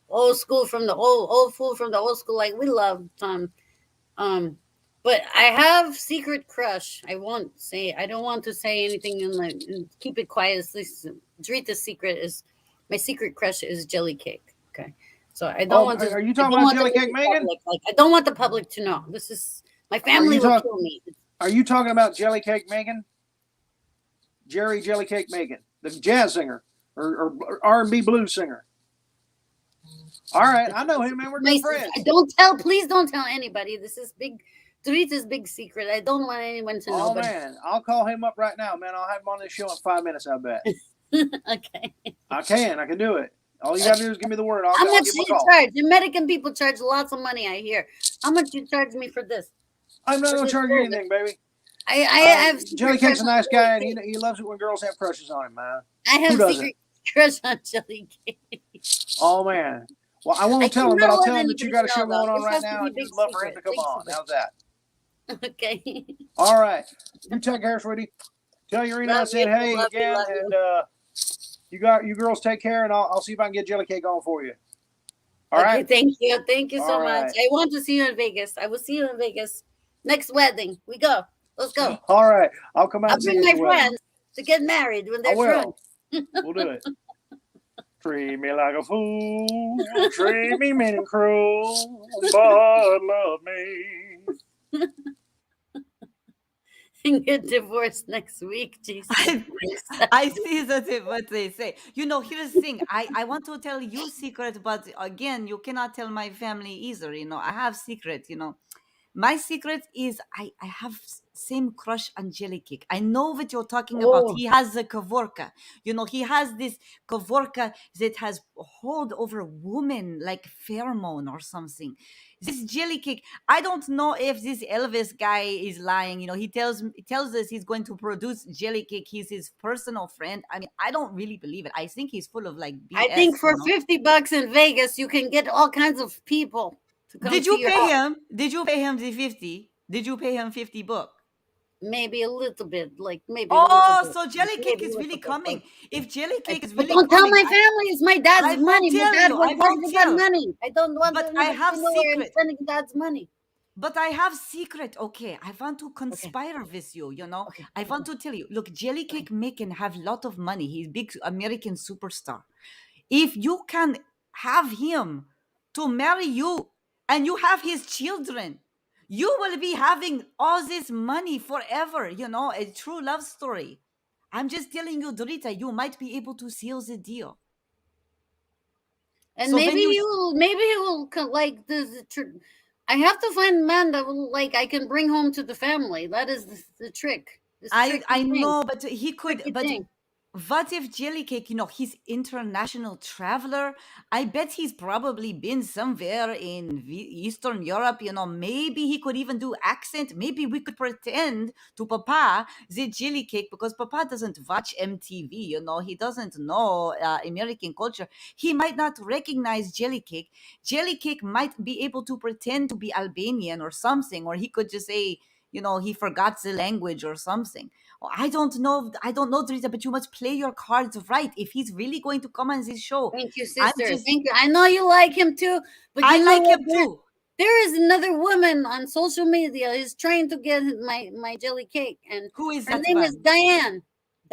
old school from the old fool from the old school. Like we love Tom. But I have secret crush. I won't say. I don't want to say anything and keep it quiet. Dritta's secret is my secret crush is Jellycake. Okay, so I don't want to. Are you talking about Jellycake, Megan? Like I don't want the public to know. This is my family will kill me. Are you talking about Jellycake, Megan? Jerry Jellycake, Megan, the jazz singer or R&B blues singer. All right, I know him, man. We're good friends. Please don't tell anybody. This is Dritta's big secret. I don't want anyone to know. Oh man, I'll call him up right now, man. I'll have him on this show in 5 minutes. I bet. Okay. I can do it. All you gotta do is give me the word. How much give do him a you call. charge? American people charge lots of money. I hear. How much do you charge me for this? I'm not gonna charge you anything, baby. I have Jellycake's a nice guy, and he loves it when girls have crushes on him, man. I have Who secret crush on Jellycake. Oh man. Well, I won't tell him, but I'll tell him that you got a show going on right now, and you'd love for him to come on. How's that? Okay. All right. You take care, sweetie. Tell Iryna I said hey again, and you girls take care, and I'll see if I can get Jellycake on for you. All right. Thank you so All much. right. I want to see you in Vegas. I will see you in Vegas next wedding. We go. Let's go. All right. I'll come out I'll and see bring you my at the wedding. friends to get married when I they're will. drunk. We'll do it. Treat me like a fool, treat me mean and cruel, but love me. And get divorced next week. Jesus. I see what they say. Here's the thing. I want to tell you secret, but again, you cannot tell my family either. I have secret. My secret is I have same crush on Jellycake. I know what you're talking about. Oh, He has a kavorka. He has this kavorka that has hold over women like pheromone or something. This Jellycake, I don't know if this Elvis guy is lying. He tells us he's going to produce Jellycake. He's his personal friend. I mean, I don't really believe it. I think he's full of like I think for BS. $50 in Vegas, you can get all kinds of people to come Did to you your pay house. him? Did you pay him the 50? Did you pay him 50 bucks? Maybe a little bit, like maybe a little Oh, bit, so Jellycake maybe a is really little bit. coming. If Jellycake is But really don't tell coming, my family it's my dad's I won't money. My tell dad you. I worked hard won't for that tell. money. I don't want But them I to have know where I'm secret. spending dad's money. But I have secret. Okay, I want to Okay, conspire with you. okay, I want okay, to tell you. Look, okay. Jellycake Macon have lot of money. He's big American superstar. If you can have him to marry you and you have his children, you will be having all this money forever. A true love story. I'm just telling you, Dorita, you might be able to seal the deal. And So when you maybe he will like this. I have to find a man that will like I can bring home to the family. That is the trick. This tricky I thing. know, but he could. Tricky But thing. what if Jellycake? He's international traveler. I bet he's probably been somewhere in Eastern Europe. Maybe he could even do accent. Maybe we could pretend to Papa the Jellycake because Papa doesn't watch MTV. He doesn't know American culture. He might not recognize Jellycake. Jellycake might be able to pretend to be Albanian or something, or he could just say, he forgot the language or something. I don't know. I don't know, Drita, but you must play your cards right. If he's really going to come on this show, Thank you, I'm sister. just, Thank you. I know you like him too, but I you know like what? him too. There is another woman on social media who's trying to get my jelly cake, and Who is her that name is one? Diane.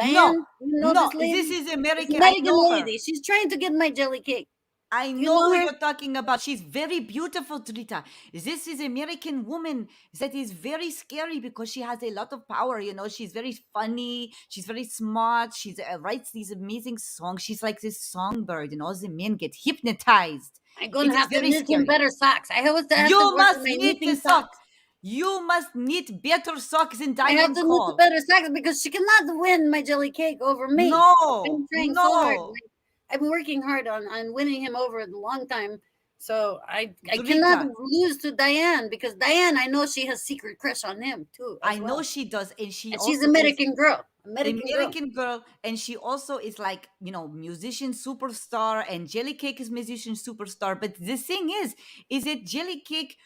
No, Diane, you know no, this this lady? is It's a American. I Mexican know her. lady. She's trying to get my jelly cake. I Do you know know who her? you're talking about. She's very beautiful, Drita. This is American woman that is very scary because she has a lot of power. She's very funny. She's very smart. She writes these amazing songs. She's like this songbird. The men get hypnotized. I'm It gonna is have to very knit some scary. better socks. I have to You work on must my knit the knitting socks. socks. You must knit better socks than I have Diane to knit the Call. better socks because she cannot win my jelly cake over me. No, I'm trying so hard. no, I'm working hard on winning him over a long time. So I cannot Drita. lose to Diane because Diane, I know she has secret crush on him too I as know well. she does, and she And she's also is American girl. American girl. American girl, and she also is like musician superstar, and Jellycake is musician superstar. But the thing is that Jellycake,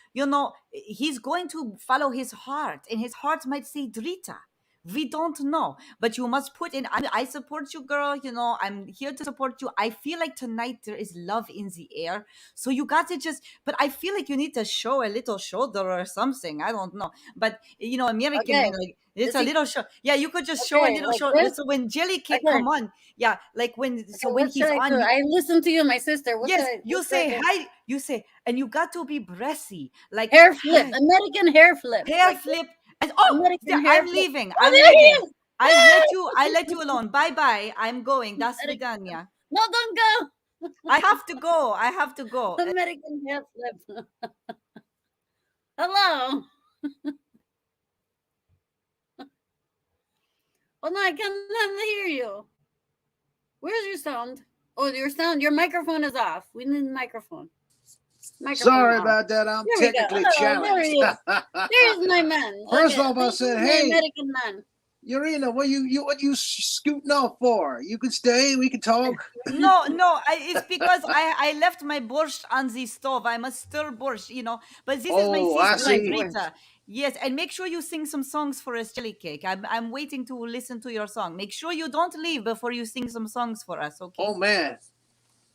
he's going to follow his heart, and his heart might say Drita. We don't know, but you must put in. I support you, girl. I'm here to support you. I feel like tonight there is love in the air, so you got to just. But I feel like you need to show a little shoulder or something. I don't know, but American Okay. men like it's Is a he little show. Yeah, you could just show a okay little like show. this? So when Jellycake Okay. come on, yeah, like when Okay, when what should he's I on, do? I listen to you, my sister. yes, What you should I say do? hi. You say, and you got to be breathy, like Hair flip. hi, American hair flip. hair Like this. flip, and oh, American hair I'm flip. leaving. Oh, I'm there he leaving. is. I let you alone. Bye bye. I'm going. Das American. vidania. No, don't go. I have to go. I have to go. American hair flip. Hello. Oh no, I can't hear you. Where's your sound? Oh, your microphone is off. We need a microphone. Microphone Sorry off. about that. I'm There we go. technically Oh, there he challenged. is. There's my man. First Okay, off, I this said, is my "Hey, American man. Iryna, what you scooting off for? You can stay. We can talk." No, no, it's because I left my borscht on the stove. I must stir borscht. But this is my Oh, I sister, see. Drita. Yes, and make sure you sing some songs for us, Jellycake. I'm waiting to listen to your song. Make sure you don't leave before you sing some songs for us, okay? Oh man.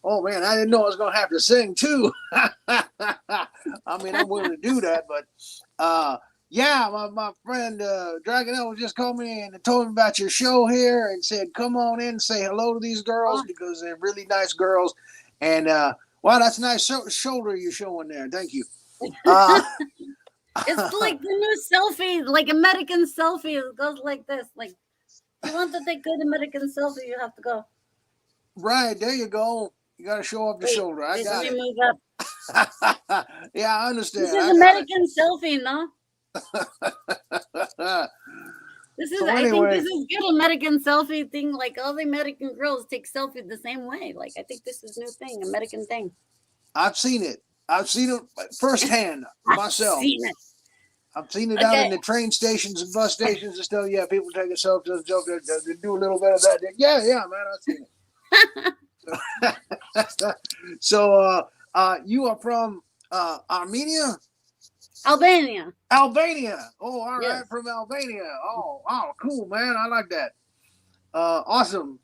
Oh man, I didn't know I was gonna have to sing too. I mean, I'm willing to do that, but yeah, my friend Dragon Elvis just called me and told me about your show here and said, "Come on in and say hello to these girls Oh, because they're really nice girls." And wow, that's a nice shoulder you're showing there. Thank you. Uh, it's like the new selfie, like American selfie. It goes like this. Like, if you want to take good American selfie, you have to go. right there, you go. You got to show off the Wait, shoulder. I wait, got let me it. move up. Yeah, I understand. This is I got American selfie, no? it. This is, So I think anyway, this is good American selfie thing. Like all the American girls take selfies the same way. Like I think this is new thing, American thing. I've seen it. I've seen it firsthand myself. Seen it. I've seen it out in Okay. the train stations and bus stations and stuff. Yeah, people take a selfie, they do a little bit of that. Yeah, man, I've seen it. So, you are from Armenia? Albania. Albania. Oh, all right, Yes. from Albania. Oh, cool, man. I like that. Awesome.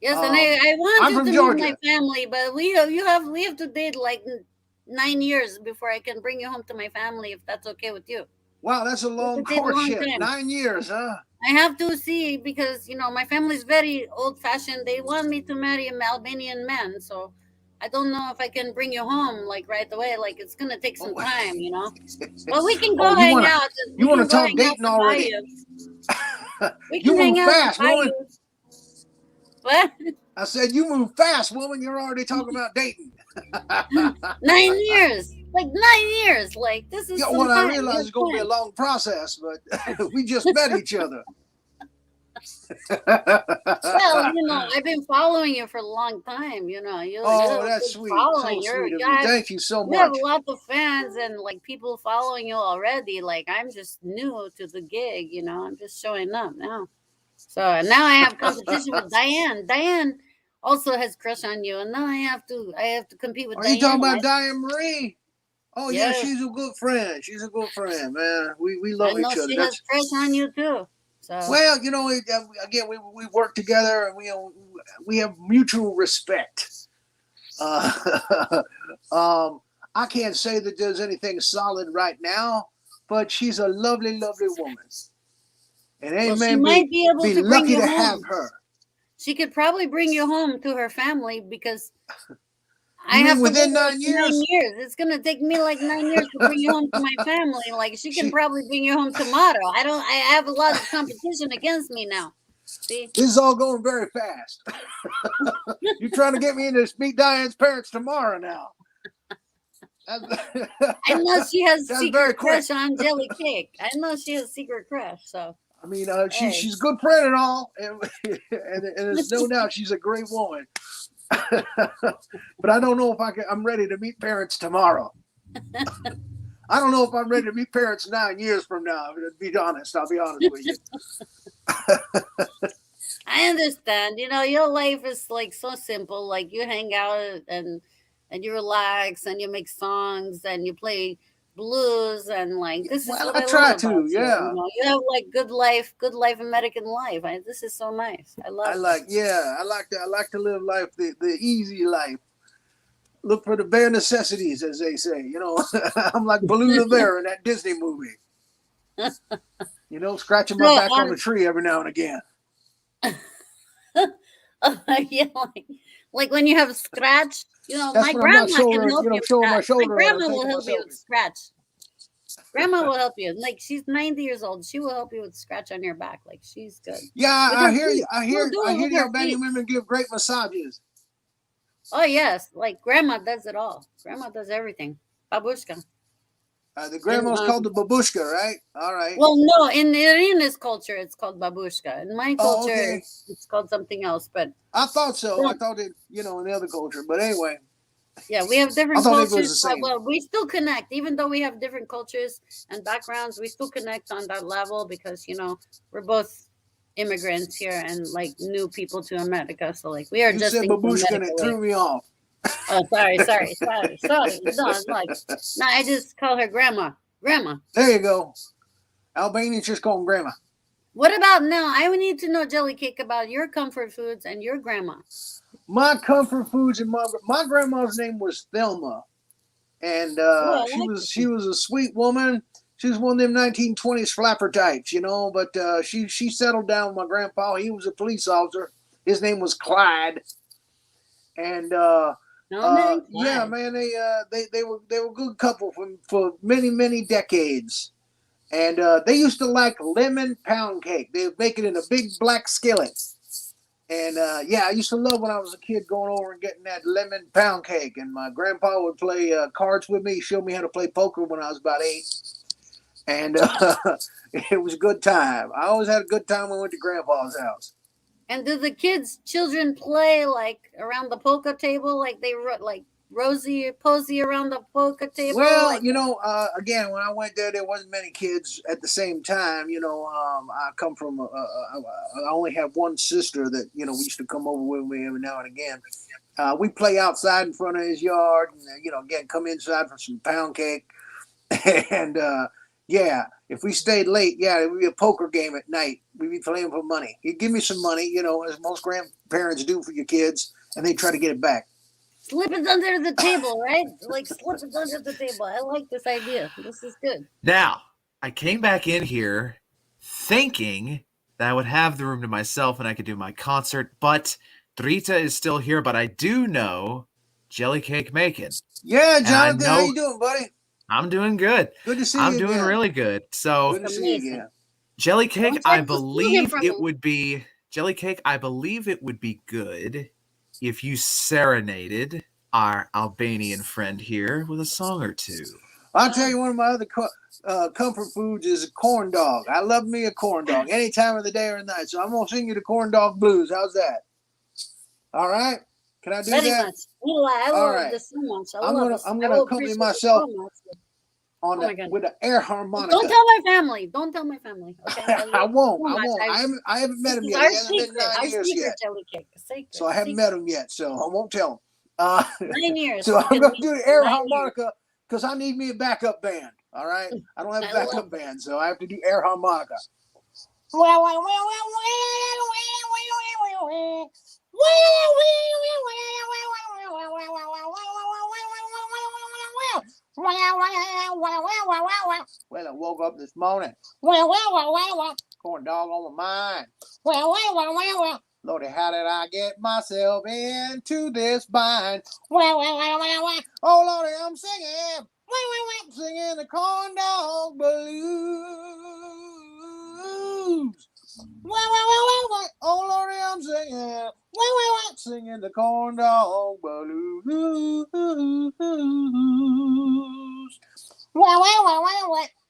Yes, and I want I'm you from to Georgia. meet my family, but we have to date like 9 years before I can bring you home to my family, if that's okay with you. Wow, that's a long It did a long courtship. time. 9 years, huh? I have to see because my family's very old fashioned. They want me to marry an Albanian man, so I don't know if I can bring you home like right away. Like it's gonna take some time, But we can go Oh, you hang wanna- out. you wanna talk hang out dating in the already? bayou. We You can hang move out in fast, the woman. bayou. What? I said, you move fast, woman. You're already talking about dating. 9 years. Like 9 years. Like this is Yeah, some well, I time. realize Good it's going to be a time. long process, but we just met each other. Well, I've been following you for a long time. You're Oh, a that's good sweet. following. So sweet of You you. have, Thank you so you have much. a lot of fans and like people following you already. Like I'm just new to the gig. I'm just showing up now. So now I have competition with Diane. Diane also has crush on you, and now I have to compete with Are Diane. you talking about right? Diane Marie? Oh, yeah, Yes. she's a good friend. She's a good friend, man. We I love know each other. she has crush on you too. So Well, again, we work together and we have mutual respect. I can't say that there's anything solid right now, but she's a lovely, lovely woman. And well, she amen, might be able be to bring lucky you to home. have her. She could probably bring you home to her family because I You mean have to within wait 9 like years? 9 years. It's gonna take me like 9 years to bring you home to my family. Like she can She- probably bring you home tomorrow. I have a lot of competition against me now. See? This is all going very fast. You're trying to get me in to meet Diane's parents tomorrow now. I know she has That's very secret quick. crush on Jellycake. I know she has secret crush. So I mean, Hey. she's a good friend and all, and there's no doubt she's a great woman. But I don't know if I'm ready to meet parents tomorrow. I don't know if I'm ready to meet parents 9 years from now. To be honest, I'll be honest with you. I understand. Your life is like so simple. Like you hang out and you relax and you make songs and you play blues and like this is Well, what I I try love to, about you. yeah. You have like good life, American life. This is so nice. I love. I like to live life, the easy life. Look for the bare necessities, as they say. I'm like Baloo the Bear in that Disney movie. Scratching my No, back on the tree every now and again. Yeah, like when you have scratch. That's My when I'm not grandma shoulder, can help you. showing my With shoulder. that. My grandma taking will help you myself. with scratch. Grandma will help you. Like she's 90 years old. She will help you with scratch on your back. Like she's good. Yeah, With I her hear feet. I hear She'll do I it hear with the her Albanian feet. women give great massages. Oh yes, like grandma does it all. Grandma does everything. Babushka. The grandma's called the babushka, right? All right. Well, no, in Iryna's culture, it's called babushka. In my Oh, culture, okay. it's called something else. But I thought so. Yeah. I thought it, in the other culture. But anyway, yeah, we have different I thought it was cultures. the But, same. well, we still connect, even though we have different cultures and backgrounds. We still connect on that level because we're both immigrants here and like new people to America. So like we are You just said babushka and it threw me off. Oh, sorry. No, it's like no, I just call her grandma. Grandma. There you go. Albanians just call them grandma. What about now? I would need to know, Jellycake, about your comfort foods and your grandma. My comfort foods and my grandma's name was Thelma, and Oh, I like she was a sweet woman. She was one of them 1920s flapper types, But she settled down with my grandpa. He was a police officer. His name was Clyde, and yeah, man, they were a good couple for many decades, and they used to like lemon pound cake. They would make it in a big black skillet, And yeah, I used to love when I was a kid going over and getting that lemon pound cake. And my grandpa would play cards with me, show me how to play poker when I was about 8. And it was a good time. I always had a good time when I went to Grandpa's house. And do the children play like around the poker table, like they like Rosie Posey around the poker table? Well, like, again, when I went there wasn't many kids at the same time. I come from, I only have one sister that, we used to come over with me every now and again. We play outside in front of his yard and, again, come inside for some pound cake. And, yeah, if we stayed late, it would be a poker game at night. We'd be playing for money. He'd give me some money, as most grandparents do for your kids, and they try to get it back. Slip it under the table, right? Like slip it under the table. I like this idea. This is good. Now, I came back in here thinking that I would have the room to myself and I could do my concert, but Dritta is still here, but I do know Jellycake Macon. Yeah, Jonathan, how you doing, buddy? I'm doing good. Good to see you. I'm doing really good. So, good to see you again. Jellycake, I believe it would be Jellycake. I believe it would be good if you serenaded our Albanian friend here with a song or two. I'll tell you, one of my other comfort foods is a corn dog. I love me a corn dog any time of the day or night. So I'm gonna sing you the corn dog blues. How's that? All right. Can I do Very that? much. I love this so much. I'm gonna accompany myself on with an air harmonica. Don't tell my family. Don't tell my family. Okay? I won't. I haven't met him yet. It hasn't been 9 years yet. So I haven't met him yet. So I won't tell him. 9 years. So I'm gonna do the air harmonica because I need me a backup band. All right. I don't have a backup band, so I have to do air harmonica. Well, I woke up this morning. Corn dog on my mind. Lordy, how did I get myself into this bind? Oh, Lordy, I'm singing. Singing the corn dog blues. Oh, Lordy, I'm singing. Singing the corn dog blues.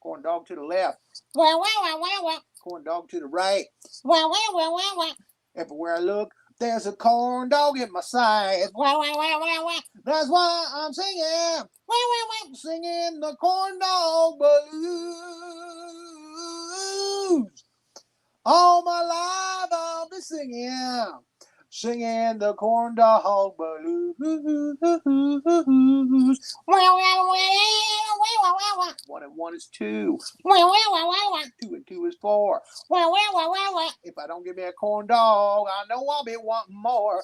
Corn dog to the left. Corn dog to the right. Everywhere I look, there's a corn dog in my side. That's why I'm singing. Singing the corn dog blues. All my life I'll be singing the corn dog blues. 1 and 1 is 2. 2 and 2 is 4. If I don't get me a corn dog, I know I'll be wanting more.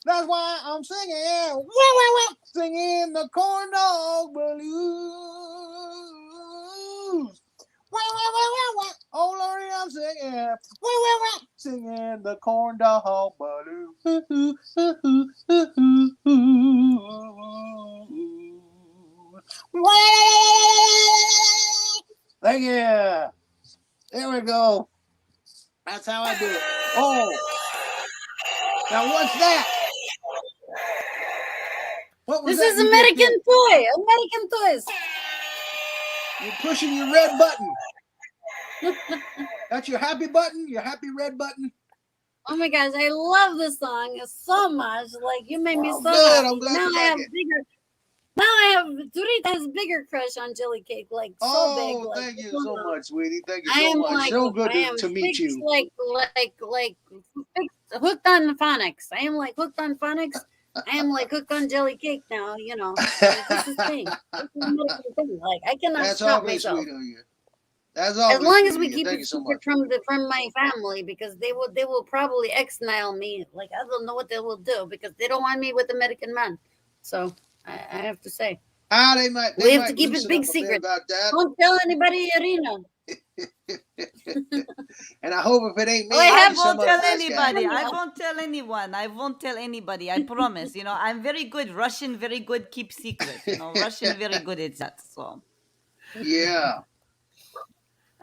That's why I'm singing. Singing the corn dog blues. Oh, Lordy, I'm singing. Singing the corn dog blues. Thank you. There we go. That's how I do it. Oh. Now, what's that? What was this that is American toy. American toys. You're pushing your red button. That's your happy button? Your happy red button? Oh my gosh, I love this song so much. Like, you made me so good. happy. I'm glad Now you I have like it. bigger. Now I have Dritta has bigger crush on Jellycake, like so big. Oh, Like, thank you so much, sweetie. Thank you I so am much. like, So good I am to meet fixed, you. like hooked on phonics. I am like hooked on phonics. I am like hooked on Jellycake now. You know, like, this is thing. This is another thing. Like, I cannot That's stop awfully myself. sweet of you. That's all. As long as we keep Thank it you so secret much. from my family, because they will probably exile me. Like, I don't know what they will do because they don't want me with American men. So I have to say, They might. we have to keep it big secret. About that. Don't tell anybody, Iryna. And I hope if it ain't me, I some won't other tell nice anybody. guy. I won't tell anyone. I won't tell anybody. I promise. You know, I'm very good. Russian, very good. Keep secret. You know, Russian, very good at that. So. Yeah.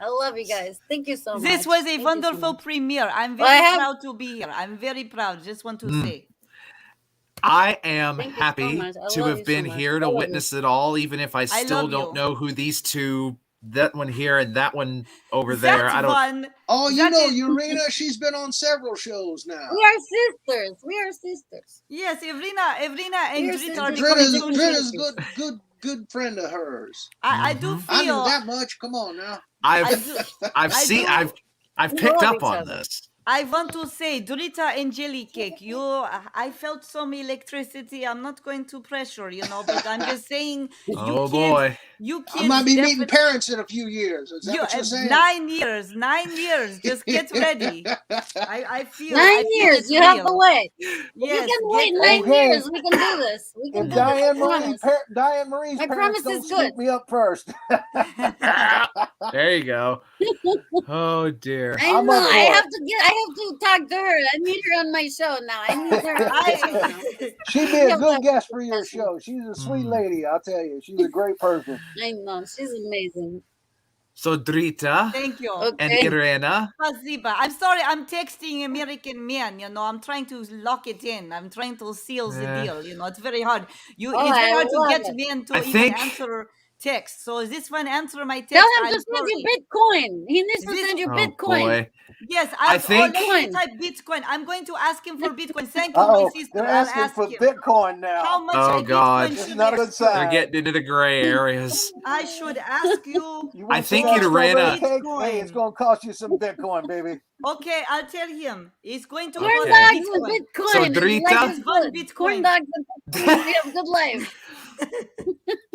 I love you guys. Thank you so much. This was a Thank you so wonderful much. premiere. I'm Well, I very have- proud to be here. I'm very proud. Just want to Mm. say. I am Thank you so happy much. I to love have you so been much. here I to love you. witness it all, even if I still love don't you. know who these two, that one here and that one over there. That I don't. one. Oh, you That know, is- Iryna, she's been on several shows now. We are sisters. We are sisters. Yes, Iryna and We're Dritta are sisters. becoming Dritta's, so Dritta's close. good friend of hers. I do Mhm. I knew feel that much. Come on now. I I've do, I've I seen do- I've We picked love up each on other. this. I want to say, Dritta and Jellycake, I felt some electricity. I'm not going to pressure, but I'm just saying, Oh kids, boy. you kids I might be meeting definitely. parents in a few years. Is that what you're saying? 9 years, 9 years. Just get ready. I feel. 9 years. It's You have to real. wait. Yes, We can wait get 9 Okay. years. We can do this. We can If do this. I Diane promise. Marie's My parents promise don't is scoop good. me up first. There you go. Oh dear. I I'm know. up for I it. have to talk to her. I need her on my show now. I need her on my show now. She'd be Yeah, a good but- guest for your show. She's a sweet Hmm. lady, I'll tell you. She's a great person. I know. She's amazing. So Dritta Thank you. and Okay. Iryna. Spasiba. I'm sorry, I'm texting American man, I'm trying to lock it in. I'm trying to seal the Yeah. deal, it's very hard. Oh, It's very I hard to love get it. men to I even think- answer text. So this one answer my text. Tell him I'm to send sorry. you Bitcoin. He needs to This- send you Oh Bitcoin. boy. Yes, I think- let me type Bitcoin. I'm going to ask him for Bitcoin. Thank you, Uh-oh, my sister. they're I'll asking ask for him. Bitcoin now. How much Oh, a God. Bitcoin It's should not a I good ask sign. They're getting into the gray areas. I should ask you. You I want think some of that Iryna- strawberry cake? Hey, it's Bitcoin. going to cost you some Bitcoin, baby. Okay, I'll tell him. It's going to Okay. Corn cost dogs with Bitcoin. Bitcoin. So, and Dritta? life is One good. Bitcoin. Corn dogs and Bitcoin. We have good life.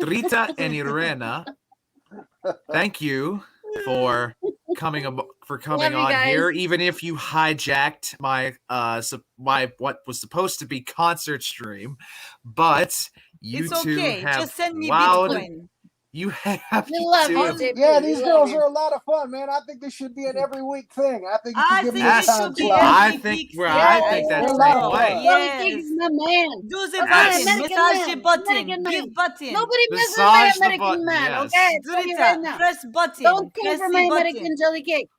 Dritta and Iryna, thank you for coming Love you on guys. here, even if you hijacked my my what was supposed to be concert stream, but you It's two okay. have Just send me wowed. Bitcoin. You have We love two you, have- JP. Yeah, We these love girls you. are a lot of fun, man. I think this should be an every week thing. I think you I should give think me a it Yes. time should be slot. I every think week. well, thing. I think They're that's a the lot same of way. fun. Jellycake Yes. is my man. Do the That's my button. American Massage the man. button. American man. Give button. Nobody messes with my Massage the American button, man, yes. okay? I tell you right Dritta, now. press button. Don't come Press for the my button. American jellycake.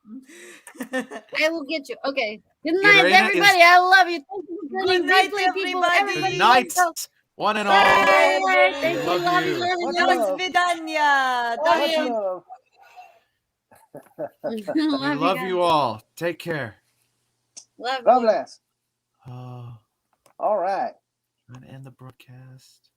I will get you. Okay. Good night, Iryna everybody. I love you. Thank you for Good joining night, replay people. everybody. Good Everybody night, go. one and Bye. all. Thank you. Love Love you. you. Love you. Much Love Do you. love. svidania. Love Much you. love. We love guys. you all. Take care. Love God you. bless. Oh, All right. and end the broadcast.